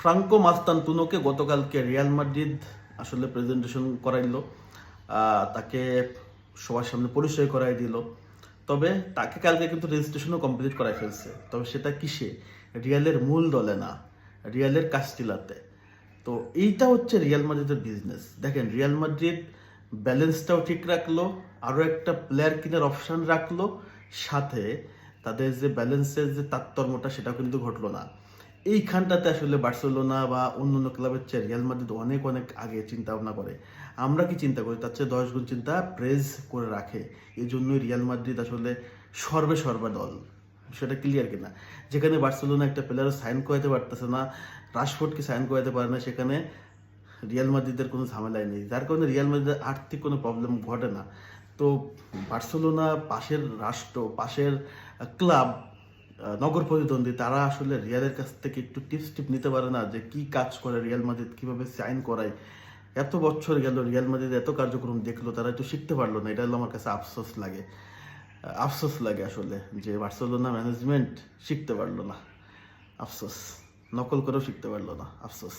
Franco মাস্তান্তুনোকে গতকালকে Real Madrid আসলে presentation করাইলো, তাকে সবার সামনে পরিচয় করাই দিল। তবে তাকে কালকে কিন্তু রেজিস্ট্রেশনও কমপ্লিট করাই ফেলছে, তবে সেটা কিসে? রিয়ালের মূল দলে না, রিয়ালের কাস্টিলাতে। তো এইটা হচ্ছে রিয়াল মাদ্রিদের বিজনেস। দেখেন, রিয়াল মাদ্রিদ ব্যালেন্সটাও ঠিক রাখলো, আরও একটা প্লেয়ার কেনার অপশান রাখলো, সাথে তাদের যে ব্যালেন্সের যে তারতম্যটা সেটাও কিন্তু ঘটলো না। এইখানটাতে আসলে বার্সেলোনা বা অন্যান্য ক্লাবের চেয়ে রিয়াল মাদ্রিদ অনেক অনেক আগে চিন্তা ভাবনা করে। আমরা কি চিন্তা করি? তার চেয়ে 10 গুণ চিন্তা প্রেজ করে রাখে। এই জন্যই রিয়াল মাদ্রিদ আসলে সর্বে দল। সেটা ক্লিয়ার কিনা? যেখানে বার্সেলোনা একটা প্লেয়ারও সাইন করাতে পারতেছে না, রাশফোর্ডকে সাইন করাতে পারে না, সেখানে রিয়াল মাদ্রিদের কোনো ঝামেলাই নেই, যার কারণে রিয়াল মাদ্রিদের আর্থিক কোনো প্রবলেম ঘটে না। তো বার্সেলোনা, পাশের রাষ্ট্র, পাশের ক্লাব, নগর প্রতিদ্বন্দ্বী, তারা আসলে রিয়ালের কাছ থেকে একটু টিপ নিতে পারে না যে কি কাজ করে রিয়াল মাদ্রিদ, কীভাবে সাইন করায়। এত বছর গেল, রিয়াল মাদ্রিদ এত কার্যক্রম দেখলো, তারা একটু শিখতে পারলো না। এটা হলো আমার কাছে আফসোস লাগে আসলে, যে বার্সেলোনা ম্যানেজমেন্ট শিখতে পারলো না। আফসোস, নকল করেও শিখতে পারলো না, আফসোস।